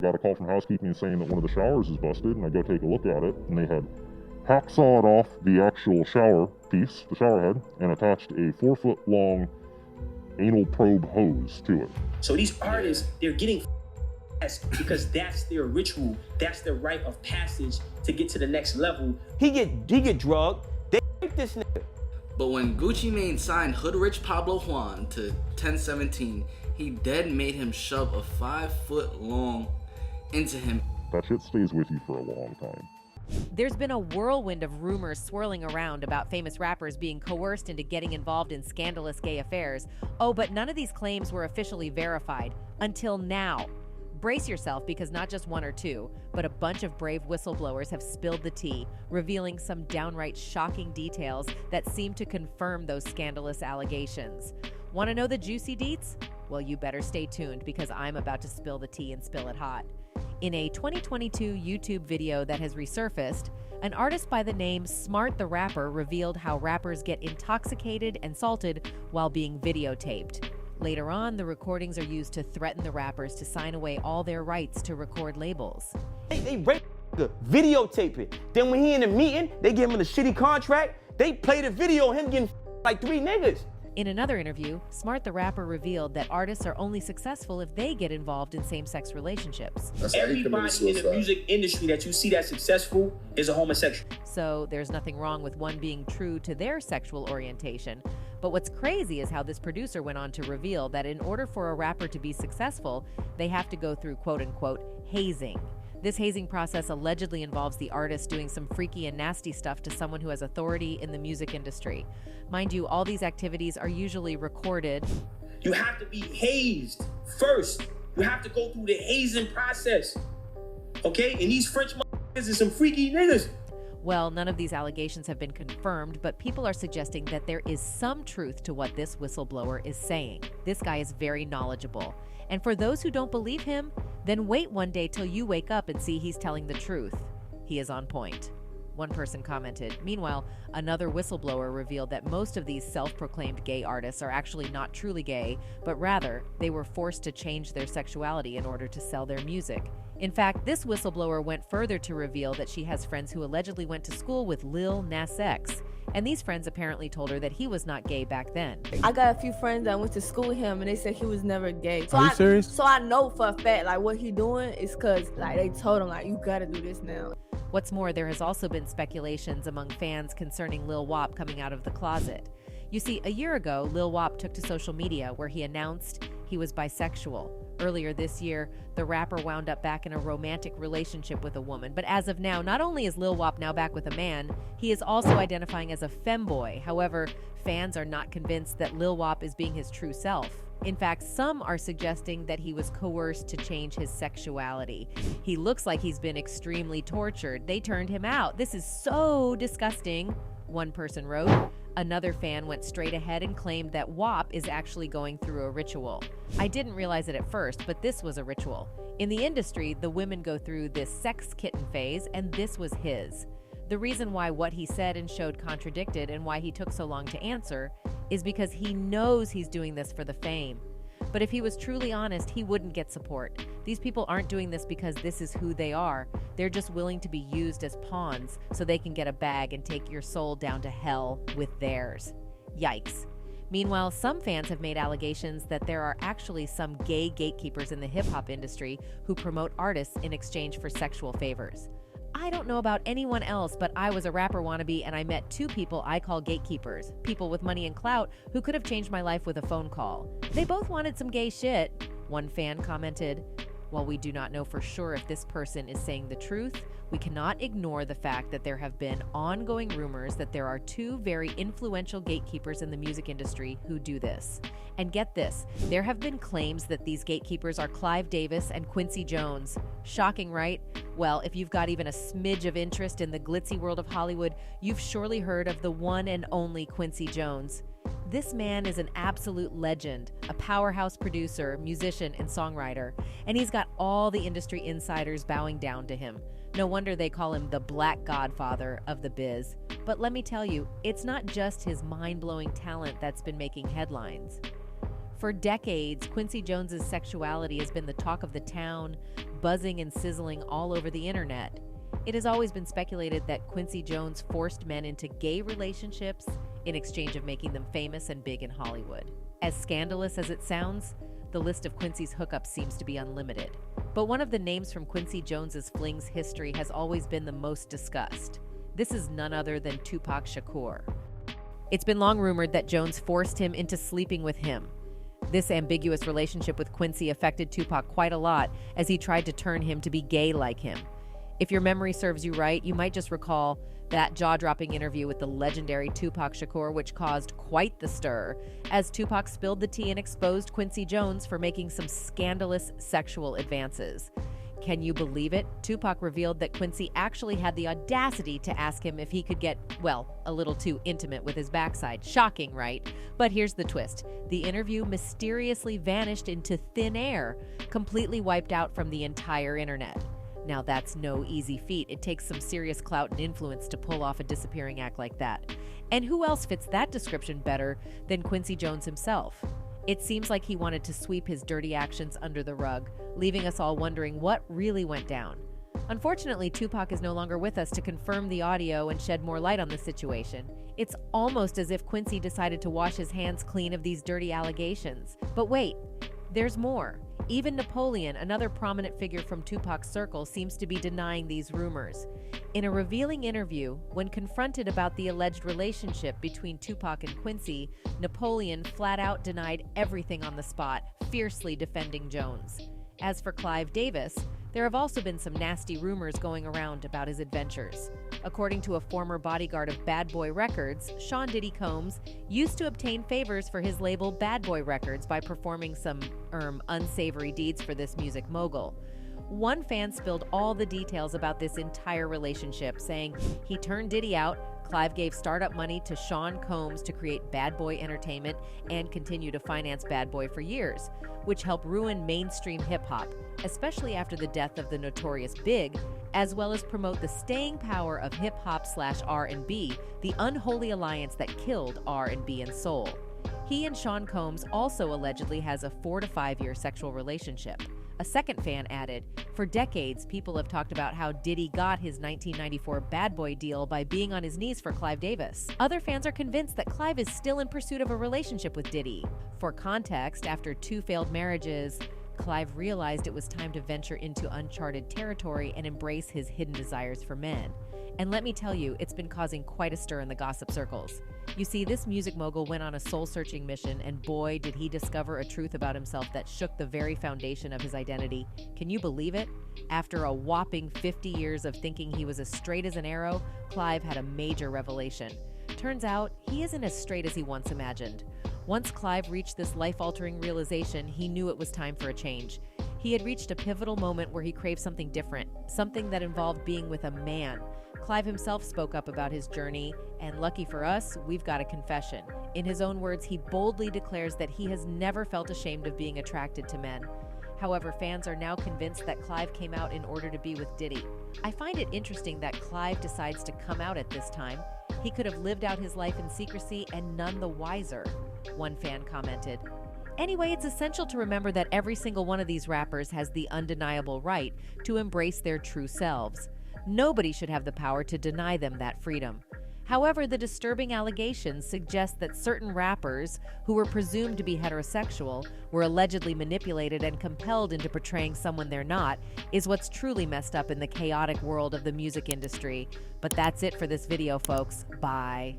Got a call from housekeeping saying that one of the showers is busted, and I go take a look at it, and they had hacksawed off the actual shower piece, the shower head, and attached a 4-foot-long anal probe hose to it. So these artists, they're getting because that's their ritual, that's their rite of passage to get to the next level. He get drugged, they rape this nigga. But when Gucci Mane signed Hood Rich Pablo Juan to 1017, he dead made him shove a 5-foot-long into him. That shit stays with you for a long time. There's been a whirlwind of rumors swirling around about famous rappers being coerced into getting involved in scandalous gay affairs. Oh, but none of these claims were officially verified until now. Brace yourself, because not just one or two, but a bunch of brave whistleblowers have spilled the tea, revealing some downright shocking details that seem to confirm those scandalous allegations. Want to know the juicy deets? Well, you better stay tuned, because I'm about to spill the tea and spill it hot. In a 2022 YouTube video that has resurfaced, an artist by the name Smart the Rapper revealed how rappers get intoxicated and salted while being videotaped. Later on, the recordings are used to threaten the rappers to sign away all their rights to record labels. They rape the videotape it. Then when he in the meeting, they give him a shitty contract, they play the video of him getting like 3 niggas. In another interview, Smart the Rapper revealed that artists are only successful if they get involved in same-sex relationships. Everybody in the music industry that you see that's successful is a homosexual. So there's nothing wrong with one being true to their sexual orientation. But what's crazy is how this producer went on to reveal that in order for a rapper to be successful, they have to go through quote-unquote hazing. This hazing process allegedly involves the artist doing some freaky and nasty stuff to someone who has authority in the music industry. Mind you, all these activities are usually recorded. You have to be hazed first. You have to go through the hazing process. Okay? And these French motherfuckers are some freaky niggas. Well, none of these allegations have been confirmed, but people are suggesting that there is some truth to what this whistleblower is saying. This guy is very knowledgeable. And for those who don't believe him, then wait one day till you wake up and see he's telling the truth. He is on point. One person commented. Meanwhile, another whistleblower revealed that most of these self-proclaimed gay artists are actually not truly gay, but rather they were forced to change their sexuality in order to sell their music. In fact, this whistleblower went further to reveal that she has friends who allegedly went to school with Lil Nas X, and these friends apparently told her that he was not gay back then. I got a few friends that went to school with him, and they said he was never gay. So Are you serious? So I know for a fact, like, what he doing is because, like, they told him, like, you gotta do this now. What's more, there has also been speculations among fans concerning Lil Wop coming out of the closet. You see, a year ago, Lil Wop took to social media where he announced he was bisexual. Earlier this year, the rapper wound up back in a romantic relationship with a woman. But as of now, not only is Lil Wop now back with a man, he is also identifying as a femboy. However, fans are not convinced that Lil Wop is being his true self. In fact, some are suggesting that he was coerced to change his sexuality. He looks like he's been extremely tortured. They turned him out. This is so disgusting, one person wrote. Another fan went straight ahead and claimed that WAP is actually going through a ritual. I didn't realize it at first, but this was a ritual. In the industry, the women go through this sex kitten phase, and this was his. The reason why what he said and showed contradicted and why he took so long to answer is because he knows he's doing this for the fame. But if he was truly honest, he wouldn't get support. These people aren't doing this because this is who they are. They're just willing to be used as pawns so they can get a bag and take your soul down to hell with theirs. Yikes. Meanwhile, some fans have made allegations that there are actually some gay gatekeepers in the hip-hop industry who promote artists in exchange for sexual favors. I don't know about anyone else, but I was a rapper wannabe and I met 2 people I call gatekeepers, people with money and clout who could have changed my life with a phone call. They both wanted some gay shit. One fan commented, "While we do not know for sure if this person is saying the truth, we cannot ignore the fact that there have been ongoing rumors that there are 2 very influential gatekeepers in the music industry who do this. And get this, there have been claims that these gatekeepers are Clive Davis and Quincy Jones. Shocking, right? Well, if you've got even a smidge of interest in the glitzy world of Hollywood, you've surely heard of the one and only Quincy Jones. This man is an absolute legend, a powerhouse producer, musician, and songwriter, and he's got all the industry insiders bowing down to him. No wonder they call him the Black Godfather of the biz. But let me tell you, it's not just his mind-blowing talent that's been making headlines. For decades, Quincy Jones's sexuality has been the talk of the town, buzzing and sizzling all over the internet. It has always been speculated that Quincy Jones forced men into gay relationships in exchange of making them famous and big in Hollywood. As scandalous as it sounds, the list of Quincy's hookups seems to be unlimited. But one of the names from Quincy Jones's flings history has always been the most discussed. This is none other than Tupac Shakur. It's been long rumored that Jones forced him into sleeping with him. This ambiguous relationship with Quincy affected Tupac quite a lot as he tried to turn him to be gay like him. If your memory serves you right, you might just recall that jaw-dropping interview with the legendary Tupac Shakur, which caused quite the stir, as Tupac spilled the tea and exposed Quincy Jones for making some scandalous sexual advances. Can you believe it? Tupac revealed that Quincy actually had the audacity to ask him if he could get, well, a little too intimate with his backside. Shocking, right? But here's the twist. The interview mysteriously vanished into thin air, completely wiped out from the entire internet. Now, that's no easy feat. It takes some serious clout and influence to pull off a disappearing act like that. And who else fits that description better than Quincy Jones himself? It seems like he wanted to sweep his dirty actions under the rug, leaving us all wondering what really went down. Unfortunately, Tupac is no longer with us to confirm the audio and shed more light on the situation. It's almost as if Quincy decided to wash his hands clean of these dirty allegations. But wait, there's more. Even Napoleon, another prominent figure from Tupac's circle, seems to be denying these rumors. In a revealing interview, when confronted about the alleged relationship between Tupac and Quincy, Napoleon flat out denied everything on the spot, fiercely defending Jones. As for Clive Davis, there have also been some nasty rumors going around about his adventures. According to a former bodyguard of Bad Boy Records, Sean Diddy Combs used to obtain favors for his label Bad Boy Records by performing some unsavory deeds for this music mogul. One fan spilled all the details about this entire relationship, saying he turned Diddy out, Clive gave startup money to Sean Combs to create Bad Boy Entertainment and continue to finance Bad Boy for years, which helped ruin mainstream hip-hop, especially after the death of the notorious Big, as well as promote the staying power of hip-hop/R&B, the unholy alliance that killed R&B and soul. He and Sean Combs also allegedly has a 4 to 5 year sexual relationship. A second fan added, "For decades, people have talked about how Diddy got his 1994 Bad Boy deal by being on his knees for Clive Davis. Other fans are convinced that Clive is still in pursuit of a relationship with Diddy. For context, after 2 failed marriages, Clive realized it was time to venture into uncharted territory and embrace his hidden desires for men. And let me tell you, it's been causing quite a stir in the gossip circles. You see, this music mogul went on a soul-searching mission, and boy, did he discover a truth about himself that shook the very foundation of his identity. Can you believe it? After a whopping 50 years of thinking he was as straight as an arrow, Clive had a major revelation. Turns out, he isn't as straight as he once imagined. Once Clive reached this life-altering realization, he knew it was time for a change. He had reached a pivotal moment where he craved something different, something that involved being with a man. Clive himself spoke up about his journey, and lucky for us, we've got a confession. In his own words, he boldly declares that he has never felt ashamed of being attracted to men. However, fans are now convinced that Clive came out in order to be with Diddy. I find it interesting that Clive decides to come out at this time. He could have lived out his life in secrecy and none the wiser, one fan commented. Anyway, it's essential to remember that every single one of these rappers has the undeniable right to embrace their true selves. Nobody should have the power to deny them that freedom. However, the disturbing allegations suggest that certain rappers, who were presumed to be heterosexual, were allegedly manipulated and compelled into portraying someone they're not, is what's truly messed up in the chaotic world of the music industry. But that's it for this video, folks. Bye.